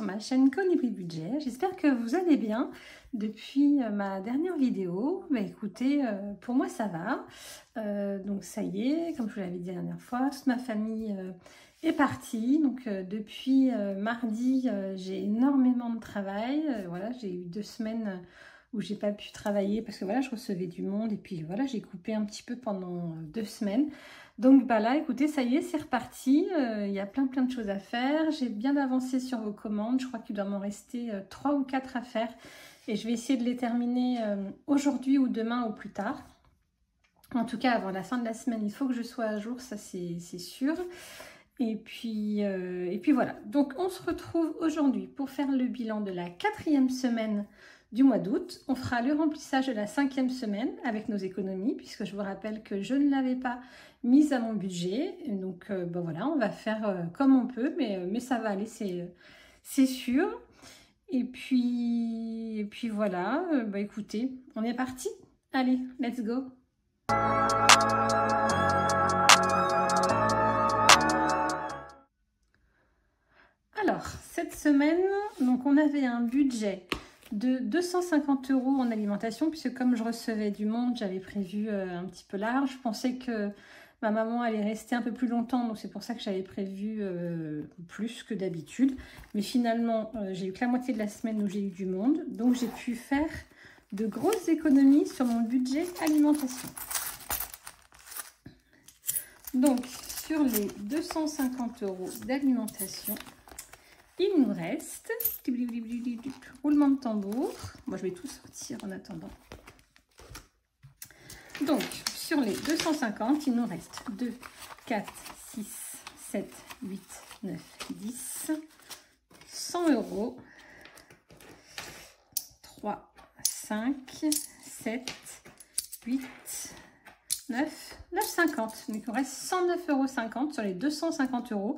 sur ma chaîne Colibri Budget. J'espère que vous allez bien depuis ma dernière vidéo. Bah, écoutez, pour moi ça va. Donc ça y est, comme je vous l'avais dit la dernière fois, toute ma famille est partie. Donc depuis mardi, j'ai énormément de travail. Voilà, j'ai eu 2 semaines où j'ai pas pu travailler parce que voilà, je recevais du monde et puis voilà, j'ai coupé un petit peu pendant 2 semaines. Donc bah là, écoutez, ça y est, c'est reparti. Il y a plein de choses à faire. J'ai bien avancé sur vos commandes. Je crois qu'il doit m'en rester 3 ou 4 à faire. Et je vais essayer de les terminer aujourd'hui ou demain au plus tard. En tout cas, avant la fin de la semaine, il faut que je sois à jour, ça c'est sûr. Et puis voilà. Donc on se retrouve aujourd'hui pour faire le bilan de la 4e semaine du mois d'août. On fera le remplissage de la 5e semaine avec nos économies, puisque je vous rappelle que je ne l'avais pas mise à mon budget. Donc ben voilà, on va faire comme on peut, mais ça va aller, c'est sûr. Et puis voilà, bah écoutez, on est parti. Allez, let's go. Alors, cette semaine, donc on avait un budget de 250 € en alimentation, puisque comme je recevais du monde, j'avais prévu un petit peu large. Je pensais que ma maman allait rester un peu plus longtemps, donc c'est pour ça que j'avais prévu plus que d'habitude. Mais finalement, j'ai eu que la moitié de la semaine où j'ai eu du monde, donc j'ai pu faire de grosses économies sur mon budget alimentation. Donc, sur les 250 € d'alimentation, il nous reste, roulement de tambour, moi je vais tout sortir en attendant. Donc, sur les 250, il nous reste 2, 4, 6, 7, 8, 9, 10, 100 €, 3, 5, 7, 8, 9, 9,50. Donc il nous reste 109,50 € sur les 250 €.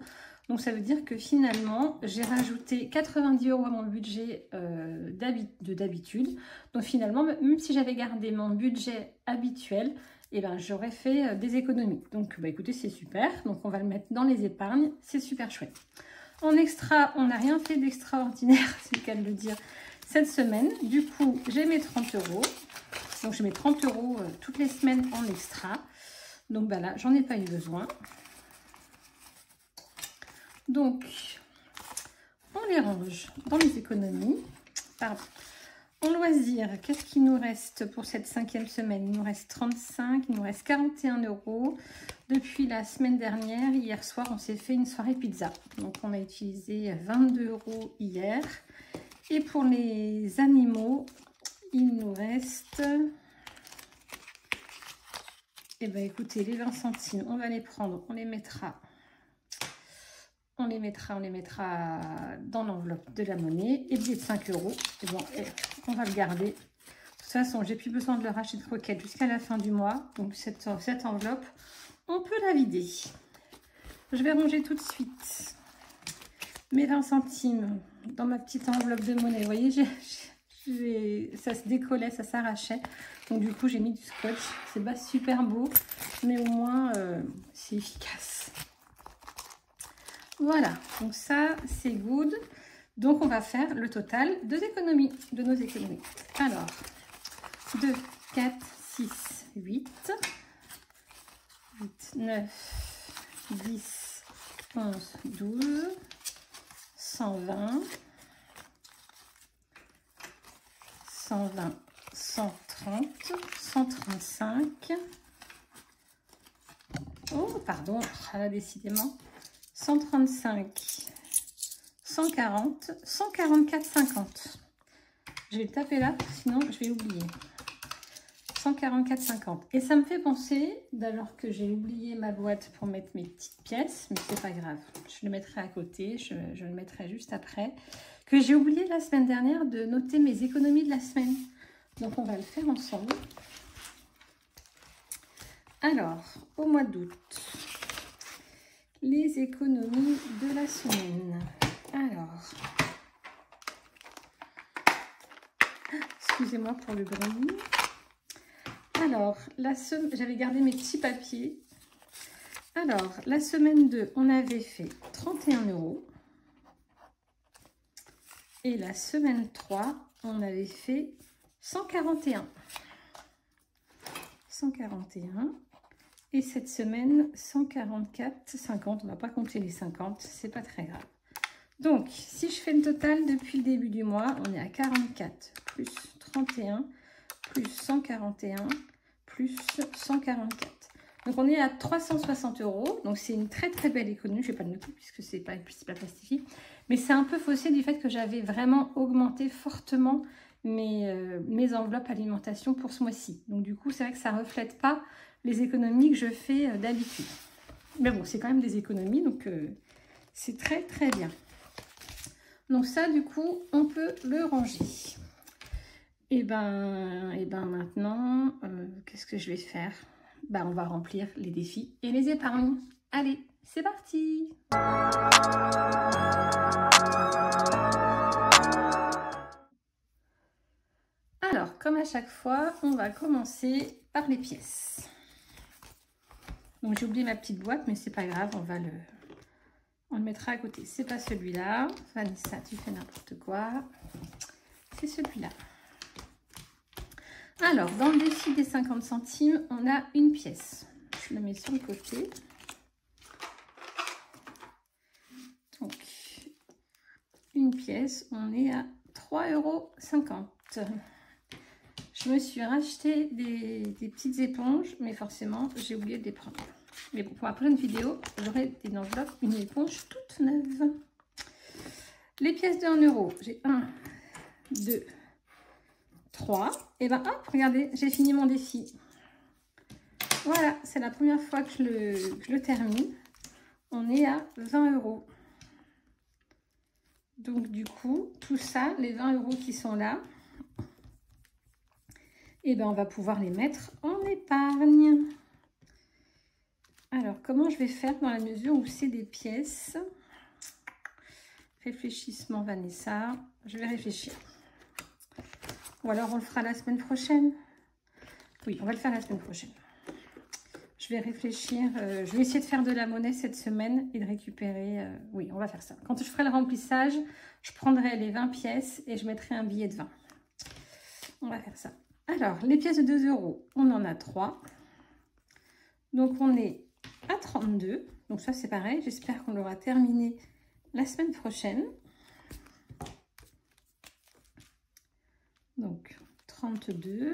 Donc ça veut dire que finalement, j'ai rajouté 90 € à mon budget d'habitude. Donc finalement, même si j'avais gardé mon budget habituel, eh ben, j'aurais fait des économies. Donc bah, écoutez, c'est super. Donc on va le mettre dans les épargnes. C'est super chouette. En extra, on n'a rien fait d'extraordinaire, c'est le cas de le dire, cette semaine. Du coup, j'ai mes 30 €. Donc je mets 30 € toutes les semaines en extra. Donc bah là, j'en ai pas eu besoin. Donc, on les range dans les économies. Pardon. En loisir, qu'est-ce qu'il nous reste pour cette 5e semaine? Il nous reste 35, il nous reste 41 €. Depuis la semaine dernière, hier soir, on s'est fait une soirée pizza. Donc, on a utilisé 22 € hier. Et pour les animaux, il nous reste... Eh bien, écoutez, les 20 centimes, on va les prendre, on les mettra dans l'enveloppe de la monnaie. Et billet de 5 €, et bon, on va le garder. De toute façon, j'ai plus besoin de le racheter de croquettes jusqu'à la fin du mois. Donc cette enveloppe, on peut la vider. Je vais ranger tout de suite mes 20 centimes dans ma petite enveloppe de monnaie. Vous voyez, ça se décollait, ça s'arrachait. Donc du coup, j'ai mis du scotch. C'est pas super beau, mais au moins, c'est efficace. Voilà, donc ça c'est good. Donc on va faire le total de nos économies. Alors, 2, 4, 6, 8, 9, 10, 11, 12, 120, 120, 130, 135. Oh, pardon, là, décidément. 135, 140, 144,50. Je vais le taper là, sinon je vais oublier. 144,50. Et ça me fait penser, alors que j'ai oublié ma boîte pour mettre mes petites pièces, mais c'est pas grave. Je le mettrai à côté, je le mettrai juste après. Que j'ai oublié la semaine dernière de noter mes économies de la semaine. Donc on va le faire ensemble. Alors, au mois d'août, les économies de la semaine. Alors, excusez-moi pour le bruit. Alors, j'avais gardé mes petits papiers. Alors, la semaine 2, on avait fait 31 €. Et la semaine 3, on avait fait 141. 141. Et cette semaine, 144, 50. On ne va pas compter les 50, c'est pas très grave. Donc, si je fais le total depuis le début du mois, on est à 44 plus 31 plus 141 plus 144. Donc, on est à 360 €. Donc, c'est une très très belle économie. Je ne vais pas le noter puisque c'est pas plastifié. Mais c'est un peu faussé du fait que j'avais vraiment augmenté fortement mes enveloppes alimentation pour ce mois-ci. Donc, du coup, c'est vrai que ça ne reflète pas les économies que je fais d'habitude. Mais bon, c'est quand même des économies. Donc, c'est très très bien. Donc ça, du coup, on peut le ranger. Et ben maintenant, qu'est-ce que je vais faire? On va remplir les défis et les épargnes. Allez, c'est parti! Alors, comme à chaque fois, on va commencer par les pièces. Donc j'ai oublié ma petite boîte, mais c'est pas grave, on le mettra à côté. C'est pas celui-là. Vanessa, tu fais n'importe quoi. C'est celui-là. Alors, dans le défi des 50 centimes, on a une pièce. Je la mets sur le côté. Donc, une pièce, on est à 3,50 €. Je me suis racheté des petites éponges, mais forcément, j'ai oublié de les prendre. Mais bon, pour la prochaine vidéo, j'aurai une éponge toute neuve. Les pièces de 1 €, j'ai 1, 2, 3. Et ben hop, regardez, j'ai fini mon défi. Voilà, c'est la première fois que je le termine. On est à 20 €. Donc du coup, tout ça, les 20 € qui sont là, et ben on va pouvoir les mettre en épargne. Alors, comment je vais faire dans la mesure où c'est des pièces? Réfléchissement, Vanessa. Je vais réfléchir. Ou alors, on le fera la semaine prochaine. Oui, on va le faire la semaine prochaine. Je vais réfléchir. Je vais essayer de faire de la monnaie cette semaine et de récupérer... oui, on va faire ça. Quand je ferai le remplissage, je prendrai les 20 pièces et je mettrai un billet de 20. On va faire ça. Alors, les pièces de 2 €, on en a 3. Donc, on est à 32. Donc ça, c'est pareil. J'espère qu'on l'aura terminé la semaine prochaine. Donc, 32.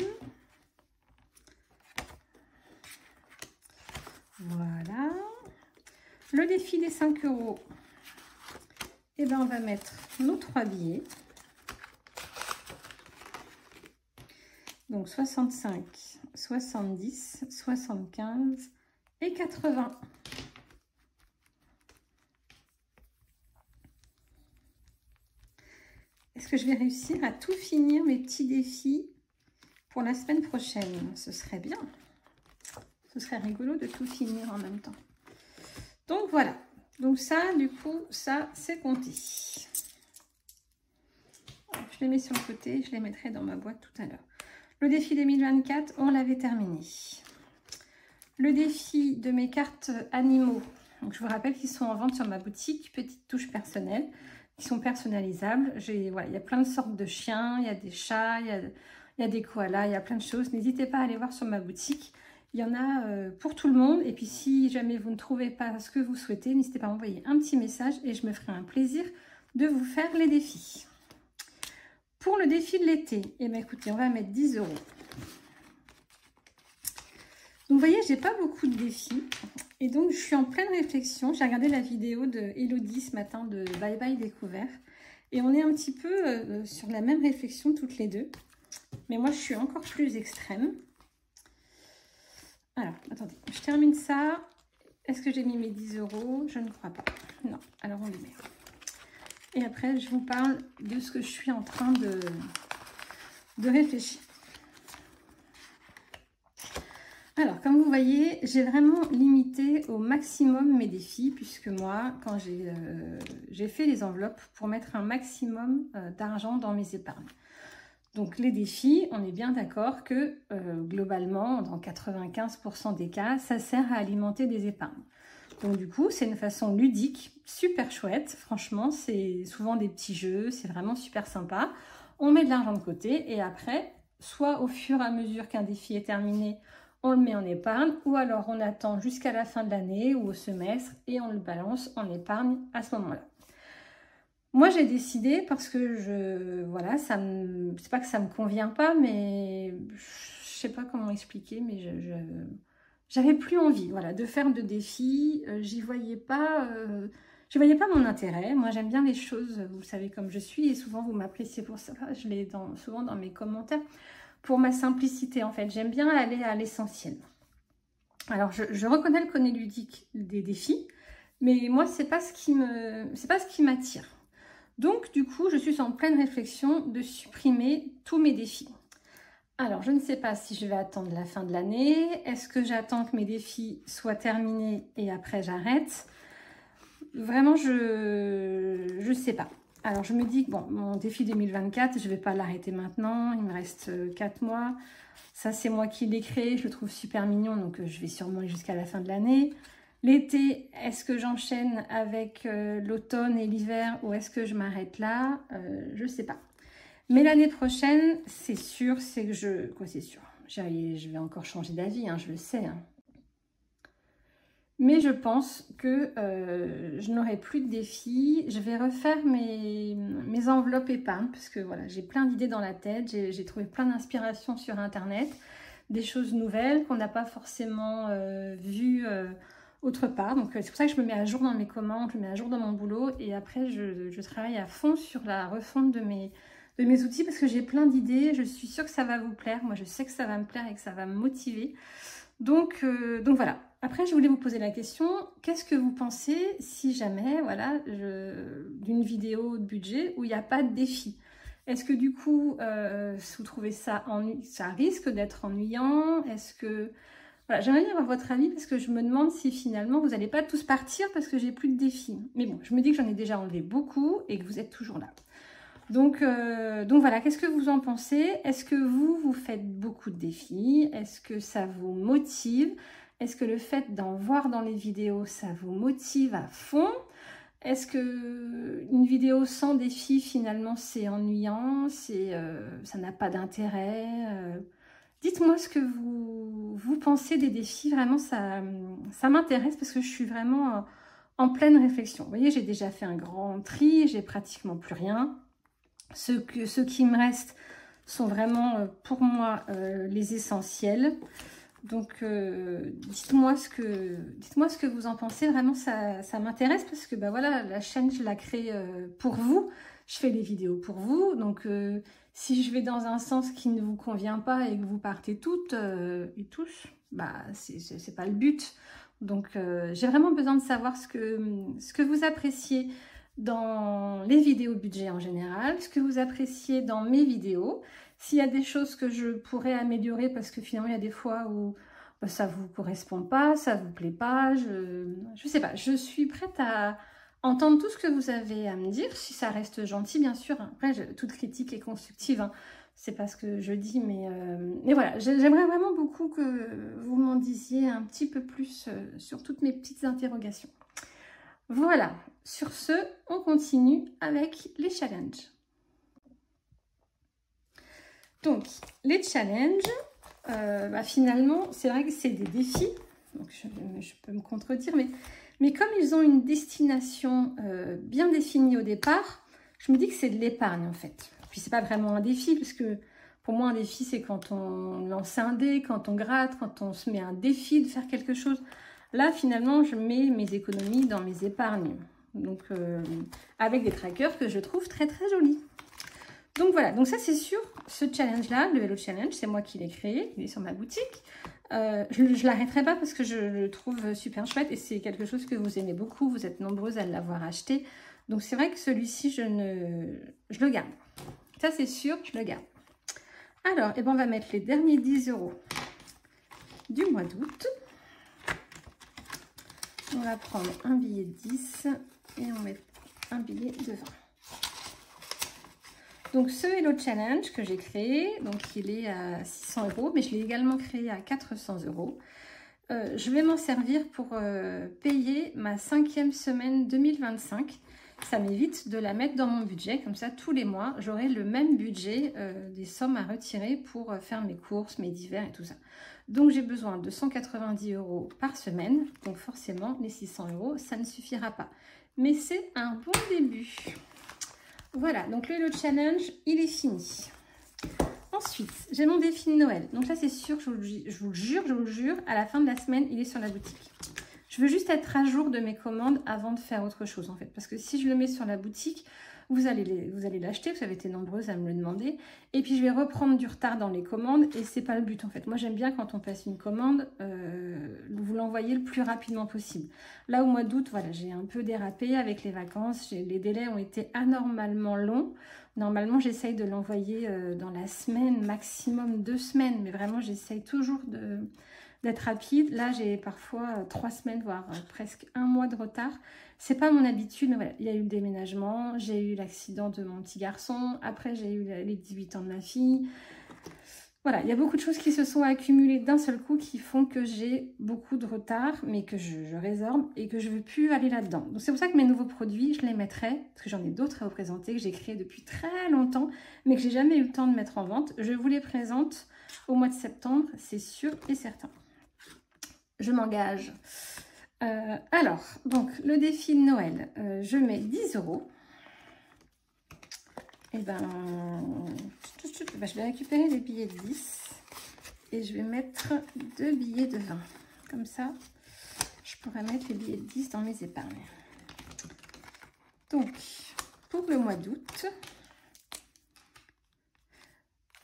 Voilà. Le défi des 5 €. Et ben, on va mettre nos 3 billets. Donc, 65, 70, 75 et 80. Est-ce que je vais réussir à tout finir mes petits défis pour la semaine prochaine? Ce serait bien. Ce serait rigolo de tout finir en même temps. Donc voilà. Donc ça, du coup, ça, c'est compté. Je les mets sur le côté. Je les mettrai dans ma boîte tout à l'heure. Le défi 2024, on l'avait terminé. Le défi de mes cartes animaux. Donc je vous rappelle qu'ils sont en vente sur ma boutique, petite touche personnelle, qui sont personnalisables. Voilà, il y a plein de sortes de chiens, il y a des chats, il y a des koalas, il y a plein de choses. N'hésitez pas à aller voir sur ma boutique. Il y en a pour tout le monde. Et puis si jamais vous ne trouvez pas ce que vous souhaitez, n'hésitez pas à m'envoyer un petit message et je me ferai un plaisir de vous faire les défis. Pour le défi de l'été, eh bien, écoutez, on va mettre 10 €. Donc, vous voyez, j'ai pas beaucoup de défis. Et donc, je suis en pleine réflexion. J'ai regardé la vidéo de Elodie ce matin de Bye Bye Découvert. Et on est un petit peu sur la même réflexion toutes les deux. Mais moi, je suis encore plus extrême. Alors, attendez, je termine ça. Est-ce que j'ai mis mes 10 €? Je ne crois pas. Non, alors on les met. Et après, je vous parle de ce que je suis en train de réfléchir. Alors, comme vous voyez, j'ai vraiment limité au maximum mes défis, puisque moi, quand j'ai fait les enveloppes pour mettre un maximum d'argent dans mes épargnes. Donc, les défis, on est bien d'accord que globalement, dans 95% des cas, ça sert à alimenter des épargnes. Donc du coup, c'est une façon ludique, super chouette. Franchement, c'est souvent des petits jeux, c'est vraiment super sympa. On met de l'argent de côté et après, soit au fur et à mesure qu'un défi est terminé, on le met en épargne, ou alors on attend jusqu'à la fin de l'année ou au semestre et on le balance en épargne à ce moment-là. Moi, j'ai décidé parce que voilà, c'est pas que ça me convient pas, mais je sais pas comment expliquer, mais j'avais plus envie, voilà, de faire de défis. J'y voyais pas mon intérêt. Moi, j'aime bien les choses, vous savez comme je suis, et souvent vous m'appréciez pour ça. Je l'ai souvent dans mes commentaires pour ma simplicité en fait. J'aime bien aller à l'essentiel. Alors, je reconnais le côté ludique des défis, mais moi, c'est pas ce qui m'attire. Donc, du coup, je suis en pleine réflexion de supprimer tous mes défis. Alors, je ne sais pas si je vais attendre la fin de l'année. Est-ce que j'attends que mes défis soient terminés et après j'arrête? Vraiment, je ne sais pas. Alors, je me dis que bon, mon défi 2024, je ne vais pas l'arrêter maintenant. Il me reste 4 mois. Ça, c'est moi qui l'ai créé. Je le trouve super mignon, donc je vais sûrement aller jusqu'à la fin de l'année. L'été, est-ce que j'enchaîne avec l'automne et l'hiver ou est-ce que je m'arrête là? Je ne sais pas. Mais l'année prochaine, c'est sûr, c'est que quoi, c'est sûr? Je vais encore changer d'avis, hein, je le sais. Hein. Mais je pense que je n'aurai plus de défis. Je vais refaire mes enveloppes épargne parce que voilà, j'ai plein d'idées dans la tête. J'ai trouvé plein d'inspirations sur Internet, des choses nouvelles qu'on n'a pas forcément vues autre part. Donc c'est pour ça que je me mets à jour dans mes commandes, je me mets à jour dans mon boulot et après je travaille à fond sur la refonte de mes outils parce que j'ai plein d'idées. Je suis sûre que ça va vous plaire. Moi, je sais que ça va me plaire et que ça va me motiver. Donc voilà. Après, je voulais vous poser la question, qu'est-ce que vous pensez si jamais, voilà, d'une vidéo de budget où il n'y a pas de défi? Est-ce que du coup, vous trouvez ça risque d'être ennuyant? Est-ce que... Voilà, j'aimerais bien avoir votre avis parce que je me demande si finalement vous n'allez pas tous partir parce que j'ai plus de défis. Mais bon, je me dis que j'en ai déjà enlevé beaucoup et que vous êtes toujours là. Donc voilà, qu'est-ce que vous en pensez? Est-ce que vous faites beaucoup de défis? Est-ce que ça vous motive? Est-ce que le fait d'en voir dans les vidéos, ça vous motive à fond? Est-ce que une vidéo sans défi, finalement, c'est ennuyant? Ça n'a pas d'intérêt? Dites-moi ce que vous pensez des défis. Vraiment, ça m'intéresse parce que je suis vraiment en pleine réflexion. Vous voyez, j'ai déjà fait un grand tri, j'ai pratiquement plus rien. Ceux qui me restent sont vraiment pour moi les essentiels. Donc dites-moi ce que vous en pensez. Vraiment ça m'intéresse parce que bah voilà, la chaîne je la crée pour vous. Je fais des vidéos pour vous. Donc si je vais dans un sens qui ne vous convient pas et que vous partez toutes et tous, bah c'est pas le but. Donc j'ai vraiment besoin de savoir ce que vous appréciez dans les vidéos budget en général, ce que vous appréciez dans mes vidéos, s'il y a des choses que je pourrais améliorer parce que finalement il y a des fois où bah, ça ne vous correspond pas, ça ne vous plaît pas, je sais pas, je suis prête à entendre tout ce que vous avez à me dire, si ça reste gentil bien sûr, après toute critique est constructive, hein. C'est pas ce que je dis, mais voilà, j'aimerais vraiment beaucoup que vous m'en disiez un petit peu plus sur toutes mes petites interrogations. Voilà, sur ce, on continue avec les challenges. Donc, les challenges, finalement, c'est vrai que c'est des défis, donc je peux me contredire, mais comme ils ont une destination bien définie au départ, je me dis que c'est de l'épargne en fait. Puis c'est pas vraiment un défi, parce que pour moi un défi c'est quand on lance un dé, quand on gratte, quand on se met un défi de faire quelque chose. Là, finalement, je mets mes économies dans mes épargnes. Donc, avec des trackers que je trouve très, très jolis. Donc, voilà. Donc, ça, c'est sûr. Ce challenge-là, le Hello Challenge, c'est moi qui l'ai créé. Il est sur ma boutique. Je ne l'arrêterai pas parce que je le trouve super chouette. Et c'est quelque chose que vous aimez beaucoup. Vous êtes nombreuses à l'avoir acheté. Donc, c'est vrai que celui-ci, je le garde. Ça, c'est sûr, je le garde. Alors, on va mettre les derniers 10 € du mois d'août. On va prendre un billet de 10 et on met un billet de 20. Donc ce Hello Challenge que j'ai créé, donc il est à 600 €, mais je l'ai également créé à 400 €. je vais m'en servir pour payer ma 5e semaine 2025. Ça m'évite de la mettre dans mon budget, comme ça tous les mois j'aurai le même budget des sommes à retirer pour faire mes courses, mes divers et tout ça. Donc j'ai besoin de 190 € par semaine, donc forcément les 600 € ça ne suffira pas. Mais c'est un bon début. Voilà, donc le challenge il est fini. Ensuite, j'ai mon défi de Noël. Donc là c'est sûr, je vous le jure, à la fin de la semaine il est sur la boutique. Je veux juste être à jour de mes commandes avant de faire autre chose en fait. Parce que si je le mets sur la boutique, vous allez l'acheter, vous avez été nombreuses à me le demander. Et puis je vais reprendre du retard dans les commandes et c'est pas le but en fait. Moi j'aime bien quand on passe une commande, vous l'envoyez le plus rapidement possible. Là au mois d'août, voilà, j'ai un peu dérapé avec les vacances. Les délais ont été anormalement longs. Normalement j'essaye de l'envoyer dans la semaine, maximum 2 semaines. Mais vraiment j'essaye toujours d'être rapide. Là, j'ai parfois 3 semaines, voire presque 1 mois de retard. C'est pas mon habitude, mais voilà, il y a eu le déménagement, j'ai eu l'accident de mon petit garçon, après j'ai eu les 18 ans de ma fille. Voilà, il y a beaucoup de choses qui se sont accumulées d'un seul coup qui font que j'ai beaucoup de retard, mais que je résorbe et que je ne veux plus aller là-dedans. Donc c'est pour ça que mes nouveaux produits, je les mettrai, parce que j'en ai d'autres à vous présenter, que j'ai créés depuis très longtemps, mais que j'ai jamais eu le temps de mettre en vente. Je vous les présente au mois de septembre, c'est sûr et certain. Je m'engage. Alors, donc, le défi de Noël, je mets 10 €. Et ben, je vais récupérer les billets de 10 et je vais mettre 2 billets de 20. Comme ça, je pourrais mettre les billets de 10 dans mes épargnes. Donc, pour le mois d'août,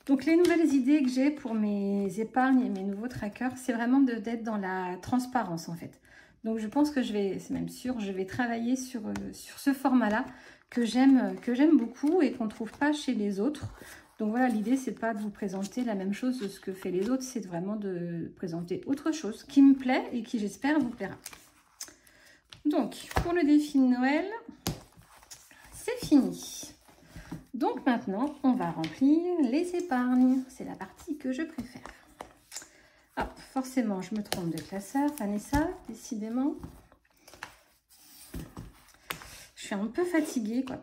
donc les nouvelles idées que j'ai pour mes épargnes et mes nouveaux trackers, c'est vraiment d'être dans la transparence en fait. Donc je pense que c'est même sûr, je vais travailler sur ce format-là que j'aime beaucoup et qu'on ne trouve pas chez les autres. Donc voilà, l'idée c'est pas de vous présenter la même chose de ce que fait les autres, c'est vraiment de présenter autre chose qui me plaît et qui j'espère vous plaira. Donc pour le défi de Noël, c'est fini. Donc maintenant, on va remplir les épargnes. C'est la partie que je préfère. Hop, forcément, je me trompe de classeur. Vanessa, décidément. Je suis un peu fatiguée, quoi.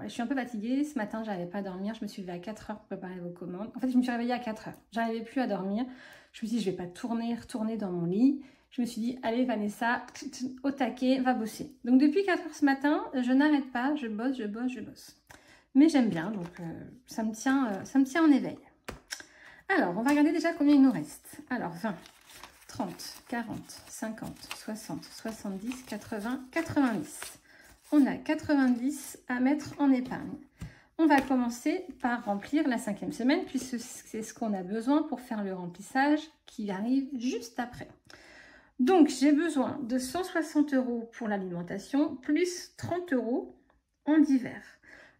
Je suis un peu fatiguée. Ce matin, je n'arrivais pas à dormir. Je me suis levée à 4 h pour préparer vos commandes. En fait, je me suis réveillée à 4 h. Je n'arrivais plus à dormir. Je me suis dit, je ne vais pas retourner dans mon lit. Je me suis dit, allez Vanessa, au taquet, va bosser. Donc depuis 4 h ce matin, je n'arrête pas. Je bosse, je bosse, je bosse. Mais j'aime bien, donc ça me tient en éveil. Alors, on va regarder déjà combien il nous reste. Alors, 20, 30, 40, 50, 60, 70, 80, 90. On a 90 à mettre en épargne. On va commencer par remplir la 5e semaine, puisque c'est ce qu'on a besoin pour faire le remplissage qui arrive juste après. Donc, j'ai besoin de 160 € pour l'alimentation, plus 30 € en divers.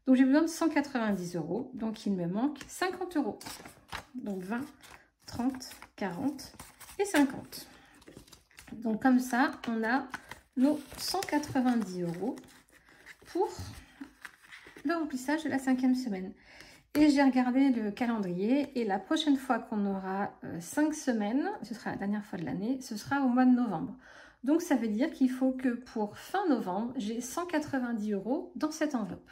Donc, j'ai besoin de 190 €. Donc, il me manque 50 €. Donc, 20, 30, 40 et 50. Donc, comme ça, on a nos 190 € pour le remplissage de la 5e semaine. Et j'ai regardé le calendrier et la prochaine fois qu'on aura 5 semaines, ce sera la dernière fois de l'année, ce sera au mois de novembre. Donc, ça veut dire qu'il faut que pour fin novembre, j'ai 190 € dans cette enveloppe.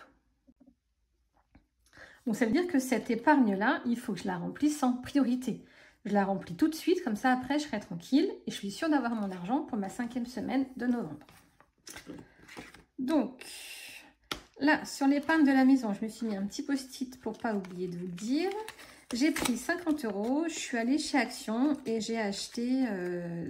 Donc, ça veut dire que cette épargne-là, il faut que je la remplisse en priorité. Je la remplis tout de suite, comme ça, après, je serai tranquille et je suis sûre d'avoir mon argent pour ma 5e semaine de novembre. Donc, là, sur l'épargne de la maison, je me suis mis un petit post-it pour ne pas oublier de vous le dire. J'ai pris 50 €, je suis allée chez Action et j'ai acheté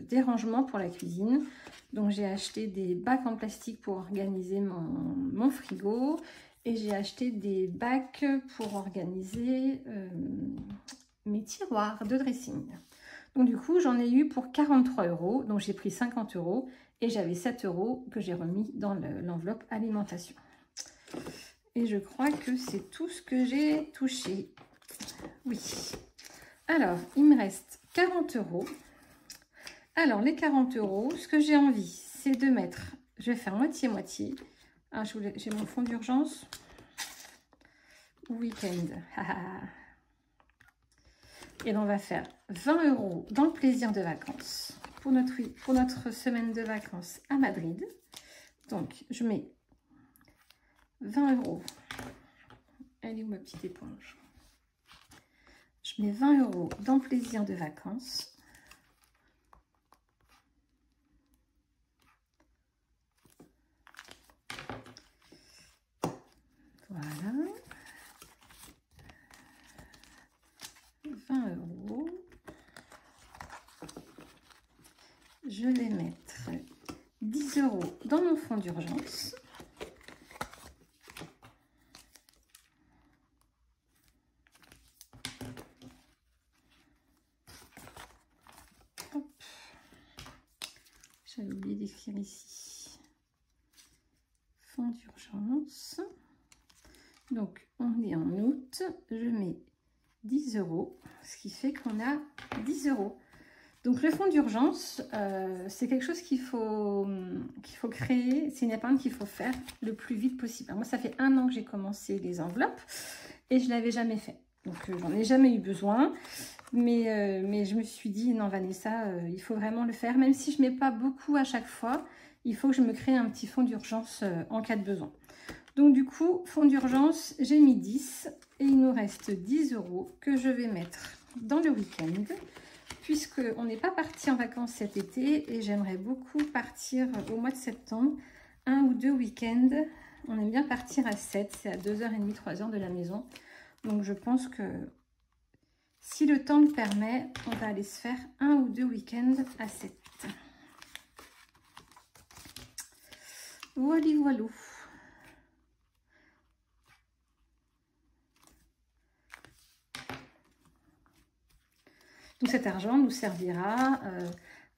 des rangements pour la cuisine. Donc, j'ai acheté des bacs en plastique pour organiser mon frigo. Et j'ai acheté des bacs pour organiser mes tiroirs de dressing. Donc du coup, j'en ai eu pour 43 €. Donc j'ai pris 50 € et j'avais 7 € que j'ai remis dans l'enveloppe alimentation. Et je crois que c'est tout ce que j'ai touché. Oui. Alors, il me reste 40 €. Alors, les 40 €, ce que j'ai envie, c'est de mettre... Je vais faire moitié-moitié. Ah, j'ai mon fond d'urgence. Week-end. Et on va faire 20 € dans le plaisir de vacances pour notre semaine de vacances à Madrid. Donc, je mets 20 €. Elle est où ma petite éponge? Je mets 20 € dans le plaisir de vacances. Voilà. 20 €. Je vais mettre 10 € dans mon fonds d'urgence. J'avais oublié d'écrire ici. Fonds d'urgence. Donc, on est en août. Je mets 10 €, ce qui fait qu'on a 10 €. Donc, le fonds d'urgence, c'est quelque chose qu'il faut créer. C'est une épargne qu'il faut faire le plus vite possible. Alors, moi, ça fait 1 an que j'ai commencé les enveloppes et je ne l'avais jamais fait. Donc, j'en ai jamais eu besoin. Mais je me suis dit, non Vanessa, il faut vraiment le faire. Même si je ne mets pas beaucoup à chaque fois, il faut que je me crée un petit fonds d'urgence en cas de besoin. Donc du coup, fonds d'urgence, j'ai mis 10 et il nous reste 10 € que je vais mettre dans le week-end. Puisqu'on n'est pas parti en vacances cet été et j'aimerais beaucoup partir au mois de septembre, 1 ou 2 week-ends. On aime bien partir à 7, c'est à 2h30, 3h de la maison. Donc je pense que si le temps le permet, on va aller se faire 1 ou 2 week-ends à 7. Voilà, voilà. Donc cet argent nous servira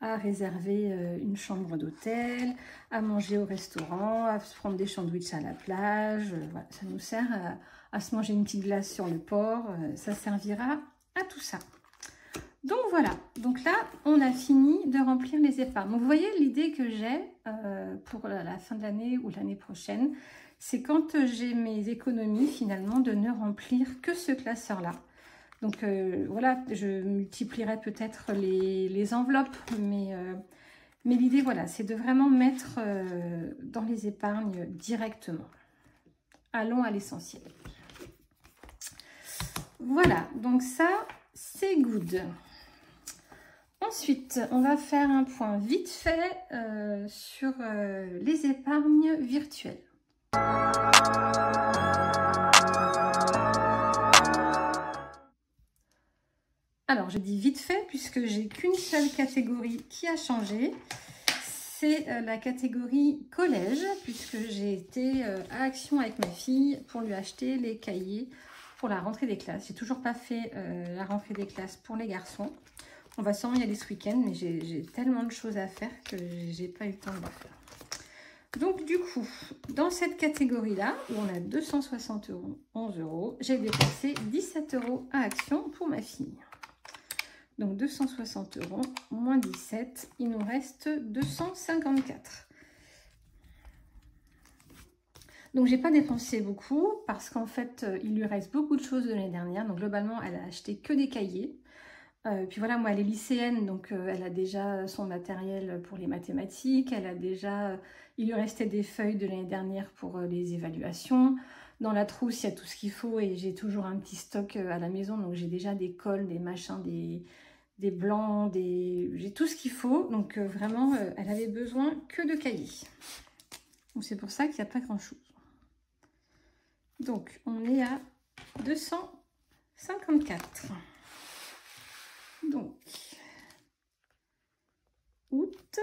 à réserver une chambre d'hôtel, à manger au restaurant, à se prendre des sandwichs à la plage. Voilà, ça nous sert à se manger une petite glace sur le port. Ça servira à tout ça. Donc voilà, donc là on a fini de remplir les épargnes. Donc vous voyez l'idée que j'ai pour la fin de l'année ou l'année prochaine, c'est quand j'ai mes économies finalement de ne remplir que ce classeur là. Donc voilà, je multiplierai peut-être les enveloppes, mais l'idée voilà, c'est de vraiment mettre dans les épargnes directement. Allons à l'essentiel. Voilà, donc ça c'est good. Ensuite, on va faire un point vite fait sur les épargnes virtuelles. Alors, je dis vite fait puisque j'ai qu'une seule catégorie qui a changé. C'est la catégorie collège, puisque j'ai été à Action avec ma fille pour lui acheter les cahiers pour la rentrée des classes. J'ai toujours pas fait la rentrée des classes pour les garçons. On va sûrement y aller ce week-end, mais j'ai tellement de choses à faire que j'ai pas eu le temps de le faire. Donc du coup, dans cette catégorie-là, où on a 271 €, j'ai dépensé 17 € à Action pour ma fille. Donc 260 € moins 17, il nous reste 254. Donc j'ai pas dépensé beaucoup parce qu'en fait, il lui reste beaucoup de choses de l'année dernière. Donc globalement, elle a acheté que des cahiers. Puis voilà, moi elle est lycéenne, donc elle a déjà son matériel pour les mathématiques, elle a déjà, il lui restait des feuilles de l'année dernière pour les évaluations. Dans la trousse, il y a tout ce qu'il faut et j'ai toujours un petit stock à la maison, donc j'ai déjà des cols, des machins, des blancs, j'ai tout ce qu'il faut. Donc vraiment, elle avait besoin que de cahiers. Donc c'est pour ça qu'il n'y a pas grand-chose. Donc on est à 254. Donc, août,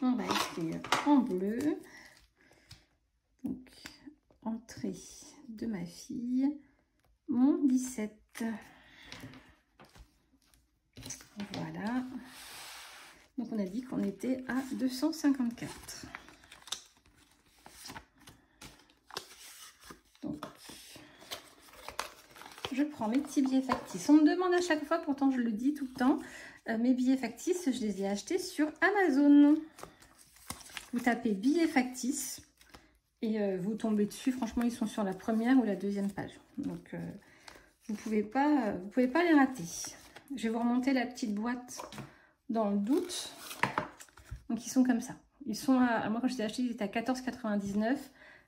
on va écrire en bleu. Donc, entrée de ma fille, mon 17. Voilà. Donc, on a dit qu'on était à 254. Donc, je prends mes petits billets factices. On me demande à chaque fois, pourtant je le dis tout le temps, mes billets factices, je les ai achetés sur Amazon. Vous tapez billets factices et vous tombez dessus. Franchement, ils sont sur la première ou la deuxième page. Donc vous pouvez pas les rater. Je vais vous remonter la petite boîte dans le doute. Donc ils sont comme ça. Ils sont moi quand je les ai achetés, ils étaient à 14,99 €.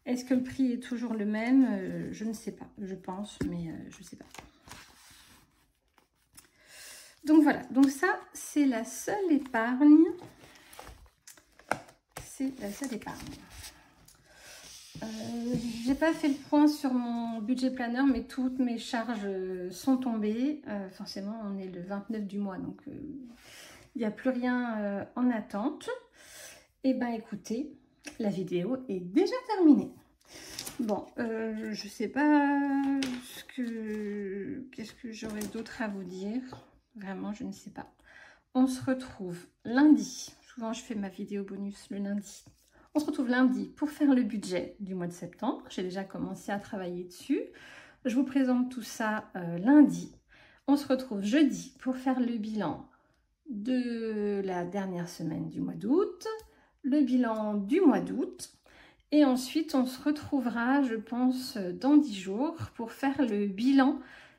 Est-ce que le prix est toujours le même? Je ne sais pas. Je pense, mais je ne sais pas. Donc voilà. Donc ça, c'est la seule épargne. C'est la seule épargne. J'ai pas fait le point sur mon budget planner, mais toutes mes charges sont tombées. Forcément, on est le 29 du mois, donc il n'y a plus rien en attente. Et ben écoutez, la vidéo est déjà terminée. Bon, je sais pas qu'est-ce que j'aurais d'autre à vous dire. Vraiment, je ne sais pas. On se retrouve lundi. Souvent, je fais ma vidéo bonus le lundi. On se retrouve lundi pour faire le budget du mois de septembre. J'ai déjà commencé à travailler dessus. Je vous présente tout ça lundi. On se retrouve jeudi pour faire le bilan de la dernière semaine du mois d'août, le bilan du mois d'août. Et ensuite, on se retrouvera, je pense, dans 10 jours pour faire le bilan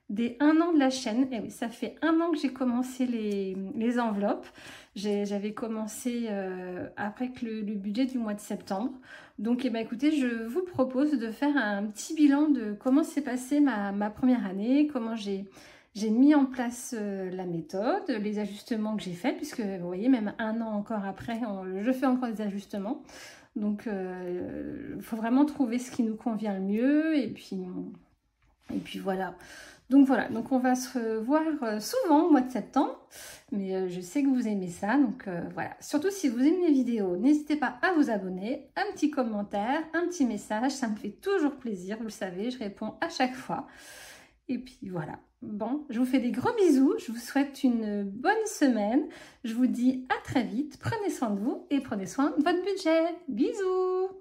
des 1 an de la chaîne. Et oui, ça fait 1 an que j'ai commencé les enveloppes. J'avais commencé après que le budget du mois de septembre. Donc, eh ben, écoutez, je vous propose de faire un petit bilan de comment s'est passée ma première année, comment j'ai mis en place la méthode, les ajustements que j'ai faits, puisque vous voyez, même 1 an encore après, je fais encore des ajustements. Donc, il faut vraiment trouver ce qui nous convient le mieux. Et puis voilà. Donc on va se revoir souvent au mois de septembre, mais je sais que vous aimez ça, donc voilà. Surtout si vous aimez mes vidéos, n'hésitez pas à vous abonner, un petit commentaire, un petit message, ça me fait toujours plaisir, vous le savez, je réponds à chaque fois. Et puis voilà. Bon, je vous fais des gros bisous, je vous souhaite une bonne semaine, je vous dis à très vite, prenez soin de vous et prenez soin de votre budget. Bisous!